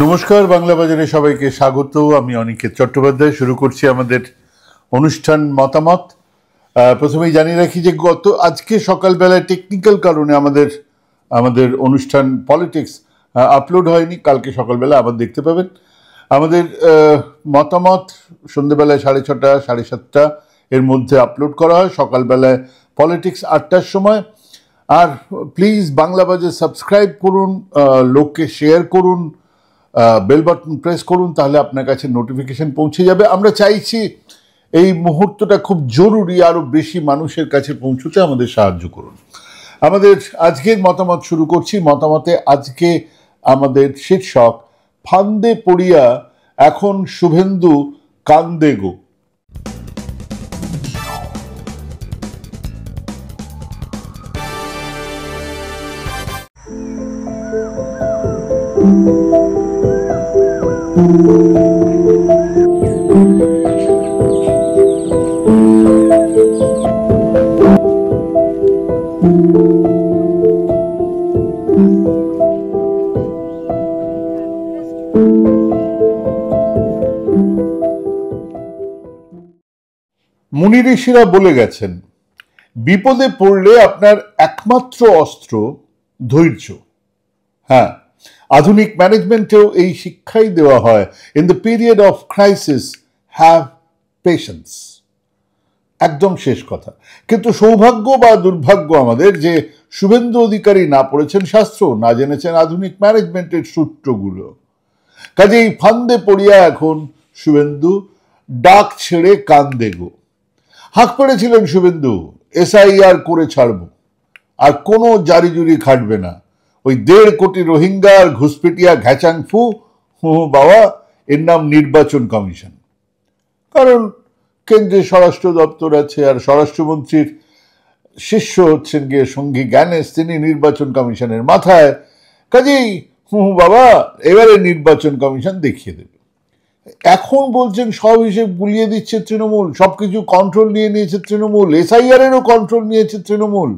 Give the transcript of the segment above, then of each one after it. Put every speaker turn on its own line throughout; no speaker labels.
নমস্কার, বাংলা বাজারে সবাইকে স্বাগত। আমি অনিকেত চট্টোপাধ্যায়। শুরু করছি আমাদের অনুষ্ঠান মতামত। প্রথমেই জানিয়ে রাখি যে আজকে সকালবেলায় টেকনিক্যাল কারণে আমাদের অনুষ্ঠান পলিটিক্স আপলোড হয়নি। কালকে সকালবেলা আবার দেখতে পাবেন। আমাদের মতামত সন্ধ্যেবেলায় 6:30 7:30 এর মধ্যে আপলোড করা হয়। সকালবেলায় পলিটিক্স 8টার সময়। আর প্লিজ বাংলা বাজার সাবস্ক্রাইব করুন, লোককে শেয়ার করুন, বেল বাটন প্রেস করুন, তাহলে আপনার কাছে নোটিফিকেশন পৌঁছে যাবে। আমরা চাইছি এই মুহূর্তটা খুব জরুরি, আরও বেশি মানুষের কাছে পৌঁছতে আমাদের সাহায্য করুন। আমাদের আজকের মতামত শুরু করছি। মতামতে আজকে আমাদের শীর্ষক, ফান্দে পড়িয়া এখন শুভেন্দু কান্দে গো। মুনি ঋষিরা বলে গেছেন, বিপদে পড়লে আপনার একমাত্র অস্ত্র ধৈর্য। হ্যাঁ, আধুনিক ম্যানেজমেন্টেও এই শিক্ষাই দেওয়া হয়। In the period of crisis have patience. একদম শেষ কথা। কিন্তু সৌভাগ্য বা দুর্ভাগ্য আমাদের যে শুভেন্দু অধিকারী না পড়েছেন শাস্ত্র, না জেনেছেন আধুনিক ম্যানেজমেন্টের সূত্রগুলো। কাজেই ফান্দে পড়িয়া এখন শুভেন্দু ডাক ছেড়ে কান্দে গো। হাঁক পেড়েছিলেন শুভেন্দু, SIR করে ছাড়ব, আর কোনো জারিজুরি খাটবে না। ওই 1.5 কোটি রোহিঙ্গার ঘুষপেটিয়া ঘ্যাচাংফু বাবা, এর নাম নির্বাচন কমিশন। কারণ কেন্দ্রে স্বরাষ্ট্র দপ্তর আছে, আর স্বরাষ্ট্রমন্ত্রীর শিষ্য হচ্ছেন গিয়ে সঙ্গী জ্ঞানেশ, তিনি নির্বাচন কমিশনের মাথায়। কাজেই বাবা, এবারে নির্বাচন কমিশন দেখিয়ে দেবে। এখন বলছেন সব হিসেব গুলিয়ে দিচ্ছে তৃণমূল, সবকিছু কন্ট্রোল নিয়ে নিয়েছে তৃণমূল, SIR-এরও কন্ট্রোল নিয়েছে তৃণমূল।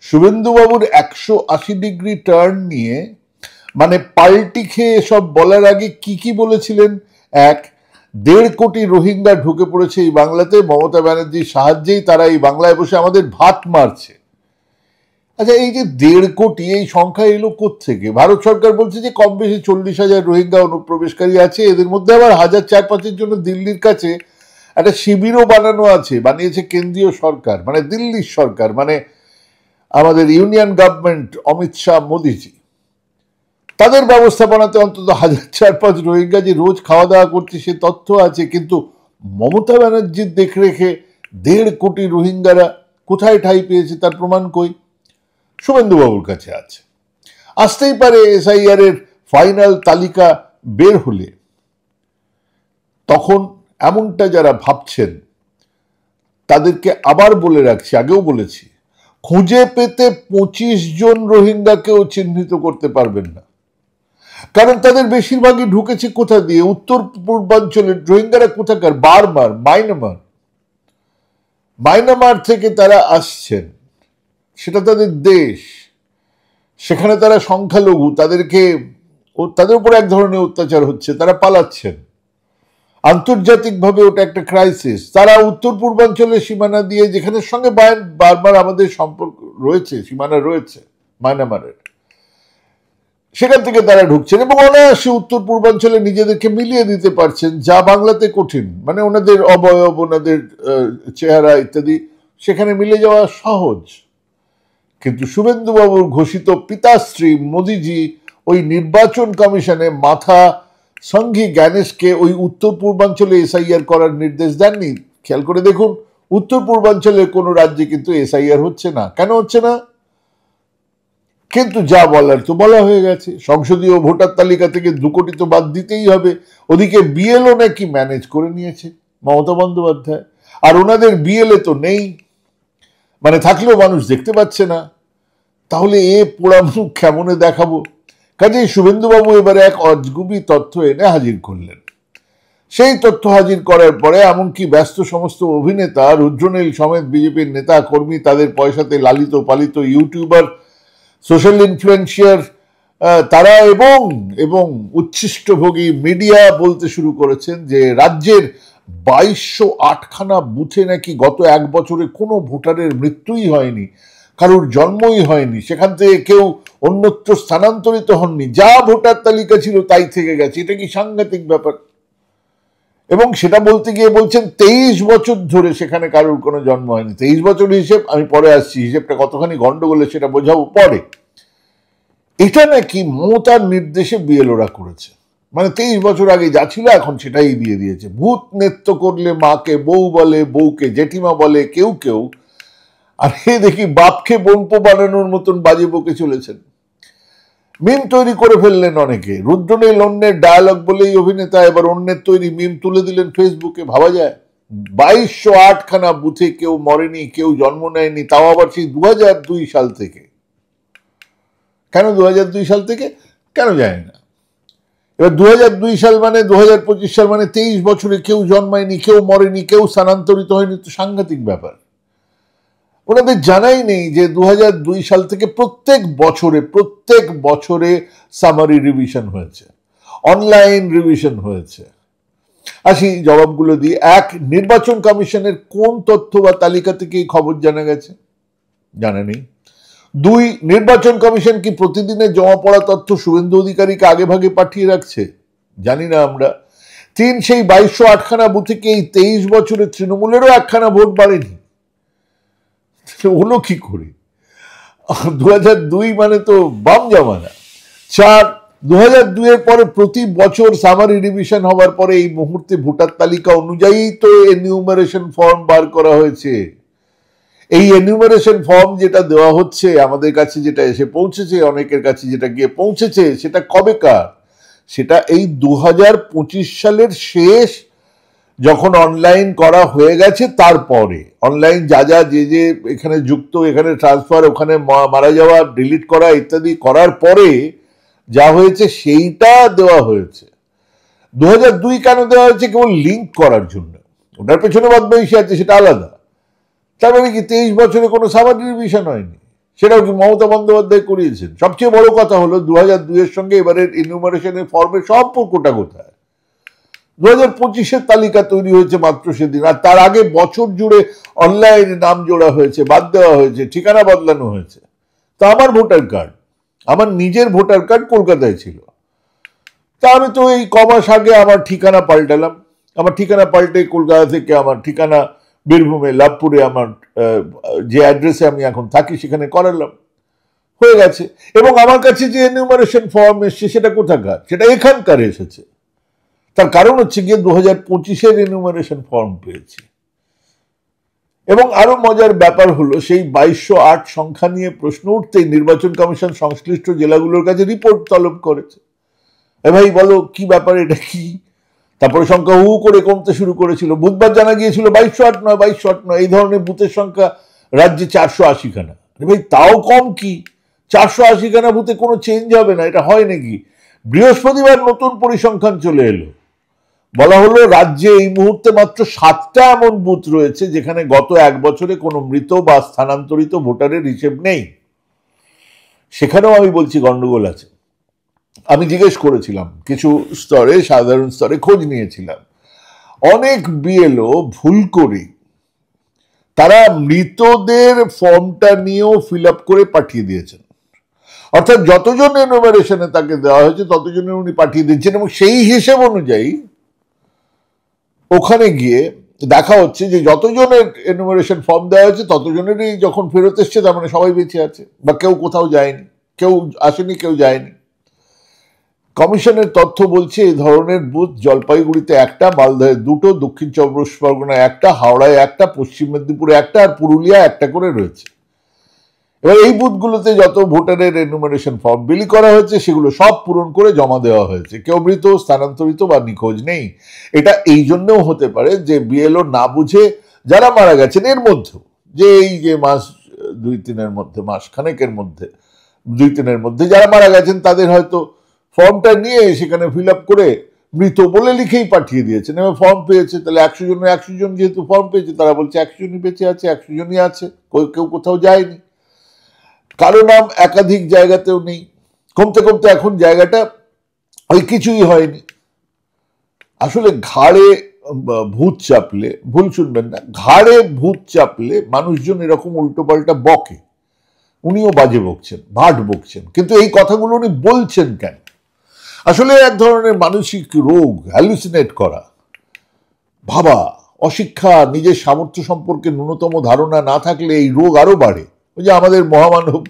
শুভেন্দুবাবুর 180 ডিগ্রি টার্ন নিয়ে, মানে পাল্টি খেয়ে সব বলার আগে কি বলেছিলেন? 1.5 কোটি রোহিঙ্গা ঢুকে পড়েছে এই বাংলাতে, মমতা ব্যানার্জির সাহায্যেই তারা এই বাংলায় বসে আমাদের ভাত মারছে। আচ্ছা, এই যে 1.5 কোটি, এই সংখ্যা এলো কোত্থেকে? ভারত সরকার বলছে যে কম বেশি 40,000 রোহিঙ্গা অনুপ্রবেশকারী আছে, এদের মধ্যে আবার 1,000-4,500 জন্য দিল্লির কাছে একটা শিবিরও বানানো আছে, বানিয়েছে কেন্দ্রীয় সরকার, মানে দিল্লির সরকার, মানে আমাদের ইউনিয়ন গভর্নমেন্ট, অমিত শাহ মোদিজি। তাদের ব্যবস্থাপনাতে অন্তত 1,000-4,500 রোহিঙ্গা যে রোজ খাওয়া দাওয়া করছে সে তথ্য আছে। কিন্তু মমতা ব্যানার্জির দেখরেখে 1.5 কোটি রোহিঙ্গারা কোথায় ঠাঁই পেয়েছে তার প্রমাণ কই? শুভেন্দুবাবুর কাছে আছে। আসতেই পারে SIR-এর ফাইনাল তালিকা বের হলে, তখন এমনটা যারা ভাবছেন তাদেরকে আবার বলে রাখছি, আগেও বলেছি, খুঁজে পেতে 25 জন রোহিঙ্গাকেও চিহ্নিত করতে পারবেন না। কারণ তাদের বেশিরভাগই ঢুকেছে কোথা দিয়ে? উত্তর পূর্বাঞ্চলের রোহিঙ্গারা কোথাকার? বার্মার, মায়ানমার থেকে তারা আসছেন, সেটা তাদের দেশ, সেখানে তারা সংখ্যালঘু, তাদের উপর এক ধরনের অত্যাচার হচ্ছে, তারা পালাচ্ছেন। আন্তর্জাতিকভাবে ওটা একটা ক্রাইসিস। তারা উত্তর পূর্বাঞ্চলের সীমানা দিয়ে, যেখানের সঙ্গে বারবার আমাদের সম্পর্ক রয়েছে, সীমানা রয়েছে মায়ানমারের, সেখান থেকে তারা ঢুকছেন এবং অনায়াসে উত্তর পূর্বাঞ্চলে নিজেদেরকে মিলিয়ে দিতে পারছেন, যা বাংলাতে কঠিন। মানে ওনাদের অবয়ব, ওনাদের চেহারা ইত্যাদি সেখানে মিলে যাওয়া সহজ। কিন্তু শুভেন্দুবাবুর ঘোষিত পিতাশ্রী মোদিজি ওই নির্বাচন কমিশনে মাথা সঙ্গী জ্ঞানেশকে ওই উত্তর পূর্বাঞ্চলে SIR করার নির্দেশ দেননি। খেয়াল করে দেখুন, উত্তর পূর্বাঞ্চলের কোনো রাজ্যে কিন্তু SIR হচ্ছে না। কেন হচ্ছে না? কিন্তু যা বলার তো বলা হয়ে গেছে। সংসদীয় ভোটার তালিকা থেকে 2 কোটি তো বাদ দিতেই হবে। ওদিকে BLO নাকি ম্যানেজ করে নিয়েছে মমতা বন্দ্যোপাধ্যায়, আর ওনাদের BLA তো নেই, মানে থাকলেও মানুষ দেখতে পাচ্ছে না। তাহলে পোড়া মুখ কেমনে দেখাবো? কাজেই শুভেন্দুবাবু এবারে এক অজগুবি তথ্য এনে হাজির করলেন। সেই তথ্য হাজির করার পরে এমনকি ব্যস্ত সমস্ত অভিনেতা, রুদ্রনীল সমেত বিজেপির নেতা কর্মী, তাদের পয়সাতে লালিত পালিত ইউটিউবার, সোশ্যাল ইনফ্লুয়েন্সিয়ার তারা এবং এবং উচ্ছিষ্টভোগী মিডিয়া বলতে শুরু করেছেন যে রাজ্যের 2208খানা বুথে নাকি গত এক বছরে কোনো ভোটারের মৃত্যুই হয়নি, কারোর জন্মই হয়নি, সেখান থেকে কেউ অন্যত্র স্থানান্তরিত হননি, যা ভোটার তালিকা ছিল তাই থেকে গেছে। এটা কি সাংঘাতিক ব্যাপার। এবং সেটা বলতে গিয়ে বলছেন 23 বছর ধরে সেখানে কারোর কোনো জন্ম হয়নি। 23 বছর হিসেব আমি পরে আসছি, হিসেবটা কতখানি গন্ডগোলে সেটা বোঝাবো পরে। এটা নাকি মমতার নির্দেশে বিএলওরা করেছে, মানে 23 বছর আগে যা ছিল এখন সেটাই দিয়ে দিয়েছে। ভূত নৃত্য করলে মাকে বউ বলে, বউকে জেঠিমা বলে কেউ কেউ, আর দেখি বাপকে বোনপো বানানোর মতন বাজে বকে চলেছেন। মিম তৈরি করে ফেললেন অনেকে, রুদ্রনীল অন্যের ডায়ালগ বলেই অভিনেতা এবার অন্যের তৈরি মিম তুলে দিলেন ফেসবুকে। ভাবা যায় 2208খানা বুথে কেউ মরেনি, কেউ জন্ম নেয়নি, তাও আবার সেই 2002 সাল থেকে। কেন 2002 সাল থেকে কেন জানি না। এবার 2002 সাল মানে 2025 সাল মানে 23 বছরে কেউ জন্মায়নি, কেউ মরেনি, কেউ স্থানান্তরিত হয়নি, তো সাংঘাতিক ব্যাপার। ওনাদের জানাই নেই যে 2002 সাল থেকে প্রত্যেক বছরে সামারি রিভিশন হয়েছে, অনলাইন রিভিশন হয়েছে। আসি জবাবগুলো দিয়ে। এক, নির্বাচন কমিশনের কোন তথ্য বা তালিকা থেকে এই খবর জানা গেছে? জানা নেই। 2, নির্বাচন কমিশন কি প্রতিদিনের জমা পড়া তথ্য শুভেন্দু অধিকারীকে আগে ভাগে পাঠিয়ে রাখছে? জানি না আমরা। 3, সেই 2208খানা বুথে কি এই 23 বছরে তৃণমূলেরও একখানা ভোট বাড়েনি? হলো কি করে? 2002 মানে তো বাম জামানা। 4, 2002 এর পরে প্রতি বছর সামারি রিভিশন হওয়ার পরে এই মুহূর্তে ভোটার তালিকা অনুযায়ী তো এনিউমারেশন ফর্ম বার করা হয়েছে। এই এনিউমারেশন ফর্ম যেটা দেওয়া হচ্ছে আমাদের কাছে, যেটা এসে পৌঁছেছে, অনেকের কাছে যেটা গিয়ে পৌঁছেছে, সেটা কবেকার? সেটা এই 2025 সালের শেষ, যখন অনলাইন করা হয়ে গেছে তারপরে। অনলাইন যা যা যে এখানে যুক্ত, এখানে ট্রান্সফার, ওখানে মারা যাওয়া, ডিলিট করা ইত্যাদি করার পরে যা হয়েছে সেইটা দেওয়া হয়েছে। 2002 কেন দেওয়া হয়েছে? কেবল লিঙ্ক করার জন্য। ওটার পেছনে বদমাইশি আছে, সেটা আলাদা। তার মানে কি 23 বছরে কোনো সামারি রিভিশন হয়নি? সেটাও কি মমতা বন্দ্যোপাধ্যায় করিয়েছেন? সবচেয়ে বড় কথা হলো 2002 এর সঙ্গে এবারের ইনিউমারেশনের ফর্মের সম্পর্কটা কোথায়? 2025-এর তালিকা তৈরি হয়েছে মাত্র সেদিন, আর তার আগে বছর জুড়ে অনলাইনে নাম জোড়া হয়েছে, বাদ দেওয়া হয়েছে, ঠিকানা বদলানো হয়েছে। তা আমার ভোটার কার্ড, আমার নিজের ভোটার কার্ড কলকাতায় ছিল, তা আমি তো এই কমাস আগে আমার ঠিকানা পাল্টালাম। আমার ঠিকানা পাল্টে কলকাতা থেকে আমার ঠিকানা বীরভূমে লাভপুরে, আমার যে অ্যাড্রেসে আমি এখন থাকি সেখানে করালাম, হয়ে গেছে। এবং আমার কাছে যে এনিউমারেশন ফর্ম এসছে সেটা কোথাকার? সেটা এখানকার এসেছে। তার কারণ হচ্ছে গিয়ে 2025-এর এনিউমারেশন ফর্ম পেয়েছি। এবং আরো মজার ব্যাপার হলো, সেই 2208 সংখ্যা নিয়ে প্রশ্ন উঠতেই নির্বাচন কমিশন সংশ্লিষ্ট জেলাগুলোর কাছে রিপোর্ট তলব করেছে। এ ভাই বলো কি ব্যাপার, এটা কি? তারপরে সংখ্যা হু করে কমতে শুরু করেছিল। বুধবার জানা গিয়েছিল 2208 নয়, 2208 নয়, এই ধরনের বুথের সংখ্যা রাজ্যে 480খানা। ভাই তাও কম কি? 480খানা বুথে কোনো চেঞ্জ হবে না, এটা হয় নাকি? বৃহস্পতিবার নতুন পরিসংখ্যান চলে এলো। বলা হলো রাজ্যে এই মুহূর্তে মাত্র 7টা এমন বুথ রয়েছে যেখানে গত এক বছরে কোনো মৃত বা স্থানান্তরিত ভোটারের হিসেব নেই। সেখানেও আমি বলছি গন্ডগোল আছে। আমি জিজ্ঞেস করেছিলাম কিছু স্তরে, সাধারণ স্তরে খোঁজ নিয়েছিলাম। অনেক বিএলও ভুল করে তারা মৃতদের ফর্মটা নিয়েও ফিল আপ করে পাঠিয়ে দিয়েছেন। অর্থাৎ যতজন এনুমারেশনে তাকে দেওয়া হয়েছে ততজনের উনি পাঠিয়ে দিচ্ছেন, এবং সেই হিসেব অনুযায়ী ওখানে গিয়ে দেখা হচ্ছে যে যতজনের এনুমারেশন ফর্ম দেওয়া হয়েছে ততজনেরই যখন ফেরত এসছে, তার মানে সবাই বেঁচে আছে, বা কেউ কোথাও যায়নি, কেউ আসেনি, কেউ যায়নি। কমিশনের তথ্য বলছে এই ধরনের বুথ জলপাইগুড়িতে একটা, মালদহে 2টো, দক্ষিণ চব্বিশ পরগনায় একটা, হাওড়ায় একটা, পশ্চিম মেদিনীপুরে একটা, আর পুরুলিয়া একটা করে রয়েছে। এবার এই বুথগুলোতে যত ভোটারের এনুমারেশন ফর্ম বিলি করা হয়েছে সেগুলো সব পূরণ করে জমা দেওয়া হয়েছে। কেউ মৃত, স্থানান্তরিত বা নিখোঁজ নেই। এটা এই জন্যও হতে পারে যে বিএলও না বুঝে যারা মারা গেছেন এর মধ্যে, যে এই যে মাস 2-3-এর মধ্যে, মাস খানেকের মধ্যে, 2-3-এর মধ্যে যারা মারা গেছেন তাদের হয়তো ফর্মটা নিয়ে সেখানে ফিল আপ করে মৃত বলে লিখেই পাঠিয়ে দিয়েছেন। এবার ফর্ম পেয়েছে, তাহলে 100 জনের 100 জন যেহেতু ফর্ম পেয়েছে, তারা বলছে 100 জনই বেঁচে আছে, 100 জনই আছে, কেউ কোথাও যায়নি। কারো নাম একাধিক জায়গাতেও নেই। কমতে কমতে এখন জায়গাটা ওই কিছুই হয়নি। আসলে ঘাড়ে ভূত চাপলে, ভুল শুনবেন না, ঘাড়ে ভূত চাপলে মানুষজন এরকম উল্টো পাল্টা বকে। উনিও বাজে বকছেন, ভাট বকছেন, কিন্তু এই কথাগুলো উনি বলছেন কেন? আসলে এক ধরনের মানসিক রোগ, হ্যালুসিনেট করা, ভাবা, অশিক্ষা, নিজের সামর্থ্য সম্পর্কে ন্যূনতম ধারণা না থাকলে এই রোগ আরো বাড়ে। ওই যে আমাদের মহামানব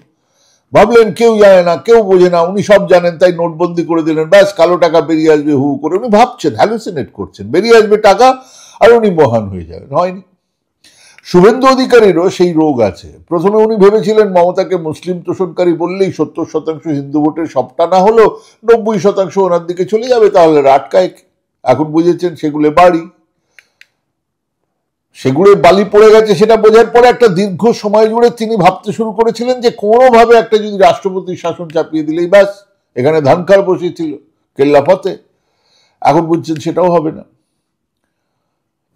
ভাবলেন কেউ জানে না, কেউ বোঝে না, উনি সব জানেন, তাই নোটবন্দি করে দিলেন, ব্যাস কালো টাকা বেরিয়ে আসবে হু করে। উনি ভাবছেন, হ্যালুসিনেট করছেন, বেরিয়ে আসবে টাকা আর উনি মহান হয়ে যাবেন। হয়নি। শুভেন্দু অধিকারীরও সেই রোগ আছে। প্রথমে উনি ভেবেছিলেন মমতাকে মুসলিম তোষণকারী বললেই 70% হিন্দু ভোটের সবটা না হলেও 90% ওনার দিকে চলে যাবে, তাহলে রাটকায়। এখন বুঝেছেন সেগুলো বাড়ি, সেগুলো বালি পড়ে গেছে। সেটা বোঝার পরে একটা দীর্ঘ সময় জুড়ে তিনি ভাবতে শুরু করেছিলেন যে কোনোভাবে একটা যদি রাষ্ট্রপতির শাসন চাপিয়ে দিলেই ব্যাস, এখানে ধানকার বসেছিল কেল্লাফতে। এখন বুঝছেন সেটাও হবে না।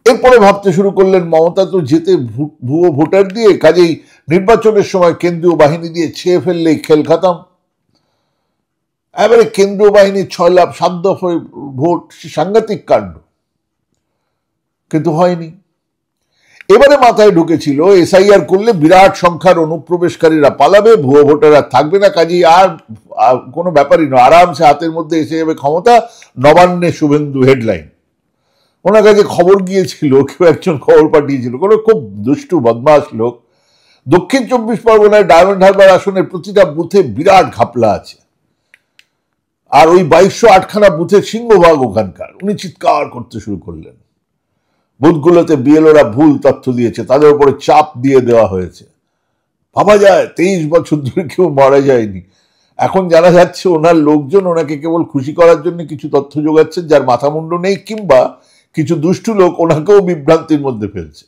এরপরে ভাবতে শুরু করলেন মমতা তো যেতে ভুয়ো ভোটার দিয়ে, কাজেই নির্বাচনের সময় কেন্দ্রীয় বাহিনী দিয়ে ছেয়ে ফেললেই খেল খাতাম। এবারে কেন্দ্রীয় বাহিনী 6 লাখ 7 দফায় ভোট, সাংঘাতিক কাণ্ড, কিন্তু হয়নি। এবারে মাথায় ঢুকেছিল এসআইআর করলে বিরাট সংখ্যার অনুপ্রবেশকারীরা পালাবে, ভুয়ো ভোটার আর থাকবে না, কাজেই আর কোনো ব্যাপারই নয়, আরামসে হাতের মধ্যে এসে যাবে ক্ষমতা। নবান্নে শুভেন্দু হেডলাইন। ওনার কাছে খবর গিয়েছিল, কেউ একজন খবর পাঠিয়েছিল, কোনো খুব দুষ্টু বদমাস লোক, দক্ষিণ 24 পরগনায় ডায়মন্ড হারবার আসনের প্রতিটা বুথে বিরাট ঘাপলা আছে, আর ওই 2208খানা বুথের সিংহভাগ ওখানকার। উনি চিৎকার করতে শুরু করলেন, বুথগুলোতে বিএলওরা ভুল তথ্য দিয়েছে, তাদের উপরে চাপ দিয়ে দেওয়া হয়েছে। ভাবা যায় 23 বছর ধরে কেউ মারা যায়নি। এখন জানা যাচ্ছে ওনার লোকজন ওনাকে কেবল খুশি করার জন্য কিছু তথ্য যোগাচ্ছেন যার মাথা মুন্ড নেই, কিংবা কিছু দুষ্টু লোক ওনাকেও বিভ্রান্তির মধ্যে ফেলছে।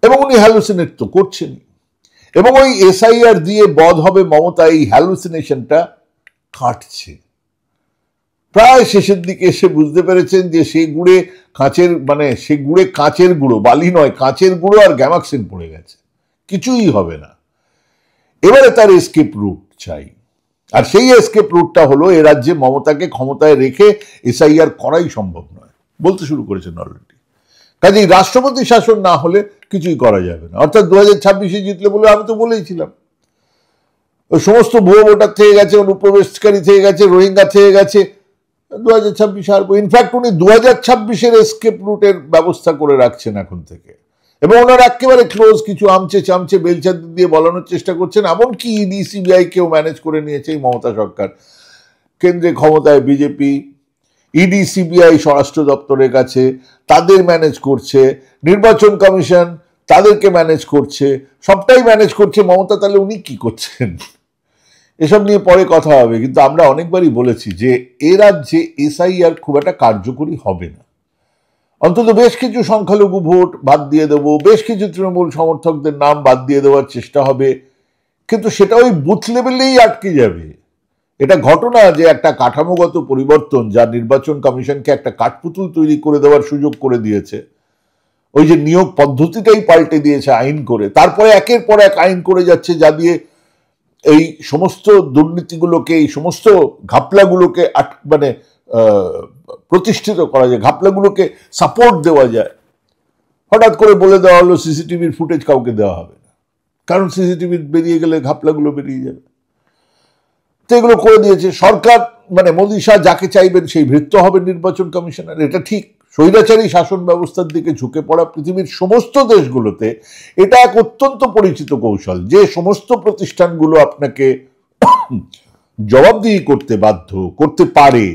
এবং উনি হ্যালুসিনেট তো করছেনই। এবং ওই এসআইআর দিয়ে বধ হবে মমতা, এই হ্যালুসিনেশনটা কাটছে। প্রায় শেষের দিকে এসে বুঝতে পেরেছেন যে সে গুড়ে কাঁচের, মানে সে গুড়ে কাঁচের গুঁড়ো, বালি নয় কাঁচের গুঁড়ো আর গ্যামাক্সিন পড়ে গেছে, কিছুই হবে না। এবারে তার এসকেপ রুট চাই, আর সেই এসকেপ রুটটা হলো এ রাজ্যে মমতাকে ক্ষমতায় রেখে এসআইআর করাই সম্ভব নয়, বলতে শুরু করেছেন অলরেডি। কাজেই রাষ্ট্রপতি শাসন না হলে কিছুই করা যাবে না। অর্থাৎ 2026-এ জিতলে বলে, আমি তো বলেইছিলাম, ওই সমস্ত ভুয়ো ভোটার থেকে গেছে, অনুপ্রবেশকারী থেকে গেছে, রোহিঙ্গা থেকে গেছে, 2026 আসবো। ইনফ্যাক্ট উনি 2026-এর এসকেপ রুটের ব্যবস্থা করে রাখছেন এখন থেকে, এবং ওনার একেবারে ক্লোজ কিছু আমচে চামচে বেলচাদ দিয়ে বলানোর চেষ্টা করছেন। এমনকি ইডি সিবিআই কেও ম্যানেজ করে নিয়েছে এই মমতা সরকার। কেন্দ্রে ক্ষমতায় বিজেপি, ইডি সিবিআই স্বরাষ্ট্র দপ্তরের কাছে, তাদের ম্যানেজ করছে, নির্বাচন কমিশন তাদেরকে ম্যানেজ করছে, সবটাই ম্যানেজ করছে মমতা। তাহলে উনি কি করছেন? এসব নিয়ে পরে কথা হবে, কিন্তু আমরা অনেকবারই বলেছি যে এ রাজ্যে এসআইআর খুব একটা কার্যকরী হবে না। অন্তত বেশ কিছু সংখ্যালঘু ভোট বাদ দিয়ে দেবো, বেশ কিছু তৃণমূল সমর্থকদের নাম বাদ দিয়ে দেওয়ার চেষ্টা হবে, কিন্তু সেটা ওই বুথ লেভেলেই আটকে যাবে। এটা ঘটনা যে একটা কাঠামোগত পরিবর্তন, যা নির্বাচন কমিশনকে একটা কাঠপুতুল তৈরি করে দেওয়ার সুযোগ করে দিয়েছে। ওই যে নিয়োগ পদ্ধতিটাই পাল্টে দিয়েছে আইন করে, তারপরে একের পর এক আইন করে যাচ্ছে, যা দিয়ে এই সমস্ত দুর্নীতিগুলোকে, এই সমস্ত ঘাপলাগুলোকে মানে প্রতিষ্ঠিত করা যায়, ঘাপলাগুলোকে সাপোর্ট দেওয়া যায়। হঠাৎ করে বলে দেওয়া হলো সিসিটিভির ফুটেজ কাউকে দেওয়া হবে না, কারণ সিসিটিভি বেরিয়ে গেলে ঘাপলাগুলো বেরিয়ে যাবে। তো এগুলো করে দিয়েছে সরকার, মানে মোদী শাহ যাকে চাইবেন সেই ভৃত্য হবে নির্বাচন কমিশনার। এটা ঠিক স্বৈরাচারী শাসন ব্যবস্থার দিকে ঝুঁকে পড়া পৃথিবীর সমস্ত দেশগুলোতে এটা এক অত্যন্ত পরিচিত কৌশল, যে সমস্ত প্রতিষ্ঠানগুলো আপনাকে জবাবদিহি করতে বাধ্য করতে পারে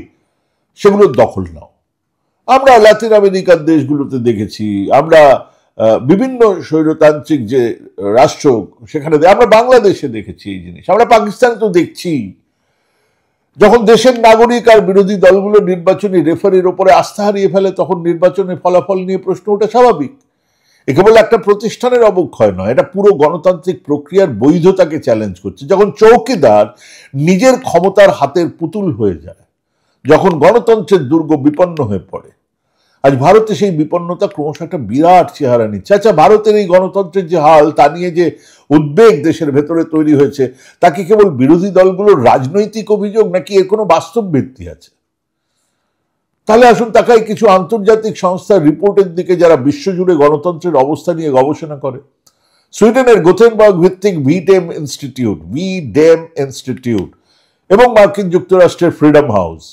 সেগুলোর দখল নাও। আমরা লাতিন আমেরিকার দেশগুলোতে দেখেছি, আমরা বিভিন্ন স্বৈরতান্ত্রিক যে রাষ্ট্র সেখানে, আমরা বাংলাদেশে দেখেছি এই জিনিস, আমরা পাকিস্তানে তো দেখছি। যখন দেশের নাগরিক আর বিরোধী দলগুলো নির্বাচনী রেফারির ওপরে আস্থা হারিয়ে ফেলে, তখন নির্বাচনের ফলাফল নিয়ে প্রশ্ন ওঠা স্বাভাবিক। এ কেবল একটা প্রতিষ্ঠানের অবক্ষয় নয়, এটা পুরো গণতান্ত্রিক প্রক্রিয়ার বৈধতাকে চ্যালেঞ্জ করছে। যখন চৌকিদার নিজের ক্ষমতার হাতের পুতুল হয়ে যায়, যখন গণতন্ত্রের দুর্গ বিপন্ন হয়ে পড়ে, আজ ভারতে সেই বিপন্নতা ক্রমশ একটা বিরাট চেহারা নিচ্ছে। আচ্ছা, ভারতের এই গণতন্ত্রের যে হাল, তা নিয়ে যে উদ্বেগ দেশের ভেতরে তৈরি হয়েছে, তা কি কেবল বিরোধী দলগুলোর রাজনৈতিক অভিযোগ, নাকি এর কোনো বাস্তব ভিত্তি আছে? তাহলে আসুন তাকাই কিছু আন্তর্জাতিক সংস্থার রিপোর্টের দিকে, যারা বিশ্বজুড়ে গণতন্ত্রের অবস্থা নিয়ে গবেষণা করে। সুইডেনের গোথেনবার্গ ভিত্তিক ভিডেম ইনস্টিটিউট এবং মার্কিন যুক্তরাষ্ট্রের ফ্রিডম হাউস,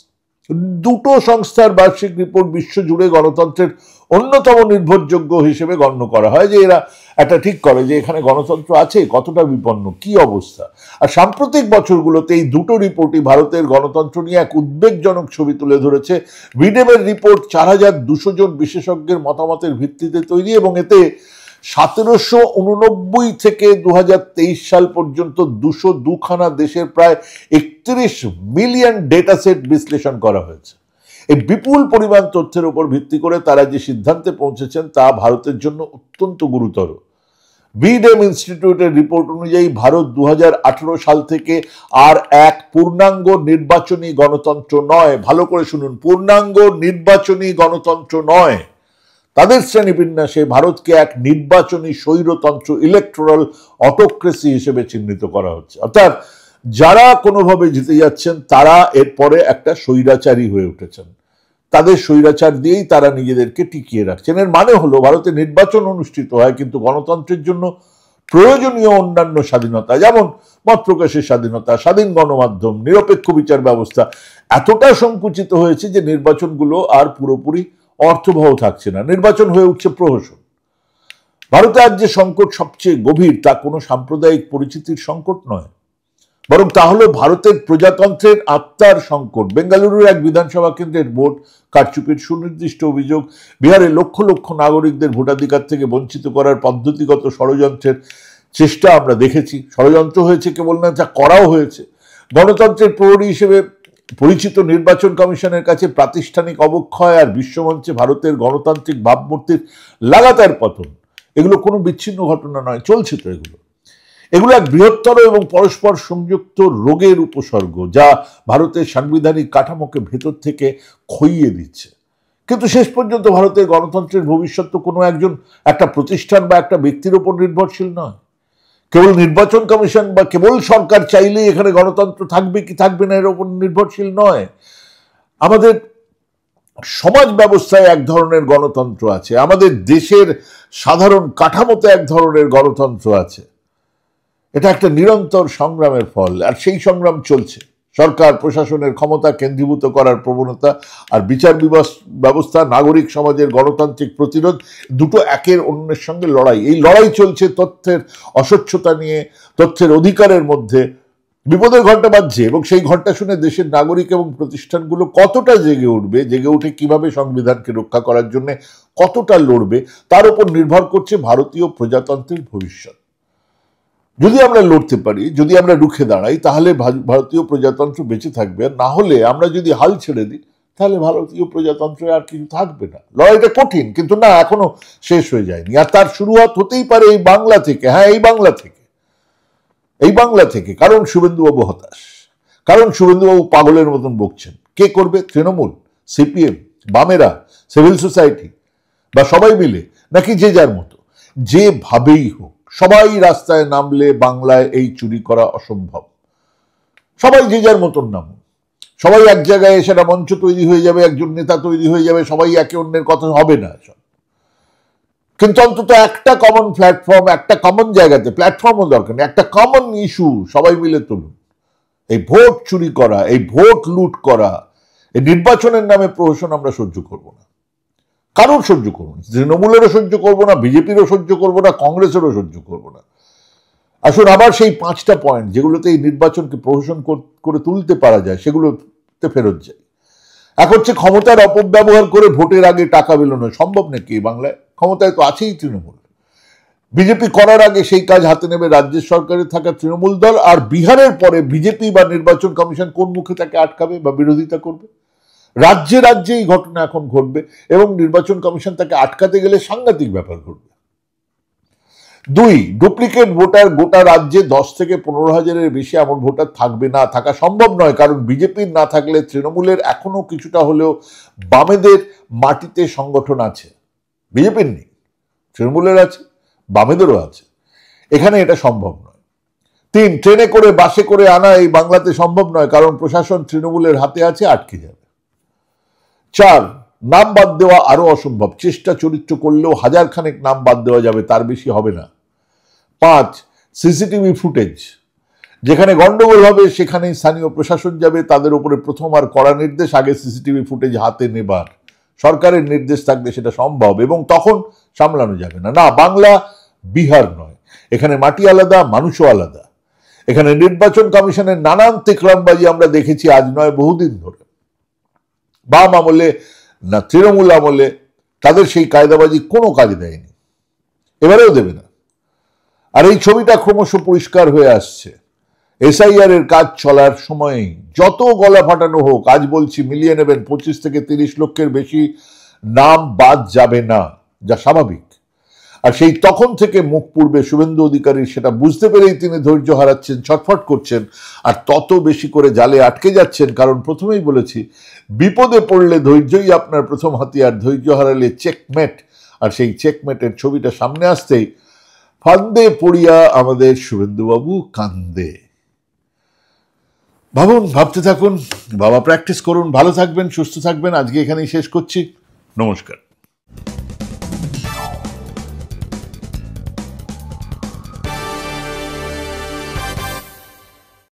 দুটো সংস্থার বার্ষিক রিপোর্ট বিশ্বজুড়ে গণতন্ত্রের অন্যতম নির্ভরযোগ্য হিসেবে গণ্য করা হয়। যে এরা একটা ঠিক করে যে এখানে গণতন্ত্র আছে, কতটা বিপন্ন, কি অবস্থা। আর সাম্প্রতিক বছরগুলোতে এই দুটো রিপোর্টই ভারতের গণতন্ত্র নিয়ে এক উদ্বেগজনক ছবি তুলে ধরেছে। ভিডেমের রিপোর্ট 4200 জন বিশেষজ্ঞের মতামতের ভিত্তিতে তৈরি, এবং এতে 1789 থেকে 2023 সাল পর্যন্ত 202খানা দেশের প্রায় 31 মিলিয়ন ডেটা সেট বিশ্লেষণ করা হয়েছে। এই বিপুল পরিমাণ তথ্যের উপর ভিত্তি করে তারা যে সিদ্ধান্তে পৌঁছেছেন তা ভারতের জন্য অত্যন্ত গুরুতর। ভিডেম ইনস্টিটিউটের রিপোর্ট অনুযায়ী ভারত 2018 সাল থেকে আর এক পূর্ণাঙ্গ নির্বাচনী গণতন্ত্র নয়। ভালো করে শুনুন, পূর্ণাঙ্গ নির্বাচনী গণতন্ত্র নয়। তাদের শ্রেণীবিন্যাসে ভারতকে এক নির্বাচনী স্বৈরতন্ত্র, ইলেকটোরাল অটোক্রেসি হিসেবে চিহ্নিত করা হচ্ছে। অর্থাৎ যারা কোনোভাবে জিতে যাচ্ছেন তারা এরপরে একটা স্বৈরাচারী হয়ে উঠেছেন। তাদের স্বৈরাচার দিয়েই তারা নিজেদেরকে টিকিয়ে রাখছেন। এর মানে হলো ভারতে নির্বাচন অনুষ্ঠিত হয়, কিন্তু গণতন্ত্রের জন্য প্রয়োজনীয় অন্যান্য স্বাধীনতা, যেমন মত প্রকাশের স্বাধীনতা, স্বাধীন গণমাধ্যম, নিরপেক্ষ বিচার ব্যবস্থা এতটা সংকুচিত হয়েছে যে নির্বাচনগুলো আর পুরোপুরি অর্থবহ থাকছে না। নির্বাচন হয়ে উঠছে প্রহসন। ভারতে আজ যে সংকট সবচেয়ে গভীর, তা কোনো সাম্প্রদায়িক পরিচিতির সংকট নয়, বরং তা হলো ভারতের প্রজাতন্ত্রের আত্মার সংকট। বেঙ্গালুরুর এক বিধানসভা কেন্দ্রের ভোট কারচুপির সুনির্দিষ্ট অভিযোগ, বিহারে লক্ষ লক্ষ নাগরিকদের ভোটাধিকার থেকে বঞ্চিত করার পদ্ধতিগত ষড়যন্ত্রের চেষ্টা আমরা দেখেছি। ষড়যন্ত্র হয়েছে কেবল না, যা করাও হয়েছে। গণতন্ত্রের প্রহরী হিসেবে পরিচিত নির্বাচন কমিশনের কাছে প্রাতিষ্ঠানিক অবক্ষয় আর বিশ্বমঞ্চে ভারতের গণতান্ত্রিক ভাবমূর্তির লাগাতার পতন, এগুলো কোনো বিচ্ছিন্ন ঘটনা নয়, চলছে তো। এগুলো এক বৃহত্তর এবং পরস্পর সংযুক্ত রোগের উপসর্গ, যা ভারতের সাংবিধানিক কাঠামোকে ভেতর থেকে ক্ষয়িয়ে দিচ্ছে। কিন্তু শেষ পর্যন্ত ভারতের গণতন্ত্রের ভবিষ্যৎ তো কোনো একটা প্রতিষ্ঠান বা একটা ব্যক্তির উপর নির্ভরশীল নয়। কেবল নির্বাচন কমিশন বা কেবল সরকার চাইলেই এখানে গণতন্ত্র থাকবে কি থাকবে না এর উপর নির্ভরশীল নয়। আমাদের সমাজ ব্যবস্থায় এক ধরনের গণতন্ত্র আছে, আমাদের দেশের সাধারণ কাঠামোতে এক ধরনের গণতন্ত্র আছে। এটা একটা নিরন্তর সংগ্রামের ফল, আর সেই সংগ্রাম চলছে। সরকার প্রশাসনের ক্ষমতা কেন্দ্রীভূত করার প্রবণতা আর বিচার ব্যবস্থা, নাগরিক সমাজের গণতান্ত্রিক প্রতিরোধ, দুটো একের অন্যের সঙ্গে লড়াই। এই লড়াই চলছে তথ্যের অস্বচ্ছতা নিয়ে, তথ্যের অধিকারের মধ্যে। বিপদের ঘন্টা বাজছে, এবং সেই ঘন্টা শুনে দেশের নাগরিক এবং প্রতিষ্ঠানগুলো কতটা জেগে উঠবে, জেগে উঠে কিভাবে সংবিধানকে রক্ষা করার জন্য কতটা লড়বে, তার উপর নির্ভর করছে ভারতীয় প্রজাতন্ত্রের ভবিষ্যৎ। যদি আমরা লড়তে পারি, যদি আমরা রুখে দাঁড়াই, তাহলে ভারতীয় প্রজাতন্ত্র বেঁচে থাকবে। না হলে আমরা যদি হাল ছেড়ে দিই, তাহলে ভারতীয় প্রজাতন্ত্রে আর কিছু থাকবে না। লড়াইটা কঠিন, কিন্তু না, এখনো শেষ হয়ে যায়নি। আর তার শুরুয়াত হতেই পারে এই বাংলা থেকে। হ্যাঁ, এই বাংলা থেকে। কারণ শুভেন্দুবাবু হতাশ, কারণ শুভেন্দুবাবু পাগলের মতন বকছেন। কে করবে? তৃণমূল, সিপিএম, বামেরা, সিভিল সোসাইটি, বা সবাই মিলে, নাকি যে যার মতো? যেভাবেই হোক, সবাই রাস্তায় নামলে বাংলায় এই চুরি করা অসম্ভব। সবাই যে যার মতন নামুন, সবাই এক জায়গায় এসে একটা মঞ্চ তৈরি হয়ে যাবে, একজন নেতা তৈরি হয়ে যাবে, সবাই একে অন্যের কথা হবে না সব। কিন্তু অন্তত একটা কমন প্ল্যাটফর্ম, একটা কমন জায়গাতে, প্ল্যাটফর্মও দরকার নেই, একটা কমন ইস্যু সবাই মিলে তুলুন। এই ভোট চুরি করা, এই ভোট লুট করা, এই নির্বাচনের নামে প্রহসন আমরা সহ্য করব না। কারোর সহ্য করবো না, তৃণমূলেরও সহ্য করবো না, বিজেপিরও সহ্য করবো না, কংগ্রেসেরও সহ্য করবো না। আসুন আবার সেই 5টা পয়েন্ট যেগুলোতে এই নির্বাচনকে প্রহসন করে তুলতে পারা যায়, সেগুলোতে ফেরত যায়। এক হচ্ছে ক্ষমতার অপব্যবহার করে ভোটের আগে টাকা বিলোনো। সম্ভব নাকি বাংলায়? ক্ষমতায় তো আছেই তৃণমূল। বিজেপি করার আগে সেই কাজ হাতে নেবে রাজ্যের সরকারে থাকা তৃণমূল দল, আর বিহারের পরে বিজেপি বা নির্বাচন কমিশন কোন মুখে তাকে আটকাবে বা বিরোধিতা করবে? রাজ্যে রাজ্যে এই ঘটনা এখন ঘটবে, এবং নির্বাচন কমিশন তাকে আটকাতে গেলে সাংঘাতিক ব্যাপার ঘটবে। দুই, ডুপ্লিকেট ভোটার গোটা রাজ্যে 10 থেকে 15,000-এর বেশি এমন ভোটার থাকবে না, থাকা সম্ভব নয়, কারণ বিজেপির না থাকলে তৃণমূলের এখনো কিছুটা হলেও বামেদের মাটিতে সংগঠন আছে। বিজেপির নেই, তৃণমূলের আছে, বামেদেরও আছে, এখানে এটা সম্ভব নয়। তিন, ট্রেনে করে বাসে করে আনা এই বাংলাতে সম্ভব নয়, কারণ প্রশাসন তৃণমূলের হাতে আছে, আটকে যাবে। চার, নাম বাদ দেওয়া আরো অসম্ভব, চেষ্টা চরিত্র করলেও 1000 খানেক নাম বাদ দেওয়া যাবে, তার বেশি হবে না। পাঁচ, সিসিটিভি ফুটেজ, যেখানে গন্ডগোল হবে সেখানেই স্থানীয় প্রশাসন যাবে, তাদের উপরে প্রথম আর কড়া নির্দেশ, আগে সিসিটিভি ফুটেজ হাতে নেবার। সরকারের নির্দেশ থাকলে সেটা সম্ভব এবং তখন সামলানো যাবে না। না, বাংলা বিহার নয়, এখানে মাটি আলাদা, মানুষও আলাদা। এখানে নির্বাচন কমিশনের নানান তেকলামবাজি আমরা দেখেছি, আজ নয় বহুদিন ধরে। বাম আমলে না তৃণমূল আমলে তাদের সেই কায়দাবাজি কোনো কাজে দেয়নি, এবারেও দেবে না। আর এই ছবিটা ক্রমশ পরিষ্কার হয়ে আসছে। এসআইআর এর কাজ চলার সময়ই যত গলা ফাটানো হোক, আজ বলছি মিলিয়ে নেবেন 25 থেকে 30 লক্ষের বেশি নাম বাদ যাবে না, যা স্বাভাবিক। আর সেই তখন থেকে মুখ পূর্বে শুভেন্দু অধিকারী সেটা বুঝতে পেরেই তিনি ধৈর্য হারাচ্ছেন, ছটফট করছেন, আর তত বেশি করে জালে আটকে যাচ্ছেন। কারণ প্রথমেই বলেছি, বিপদে পড়লে ধৈর্যই আপনার প্রথম হাতিয়ার, ধৈর্য হারালে চেকমেট। আর সেই চেকমেটের ছবিটা সামনে আসতেই ফান্দে পড়িয়া আমাদের শুভেন্দুবাবু কান্দে। ভাবুন, ভাবতে থাকুন, বাবা প্র্যাকটিস করুন, ভালো থাকবেন, সুস্থ থাকবেন। আজকে এখানেই শেষ করছি, নমস্কার।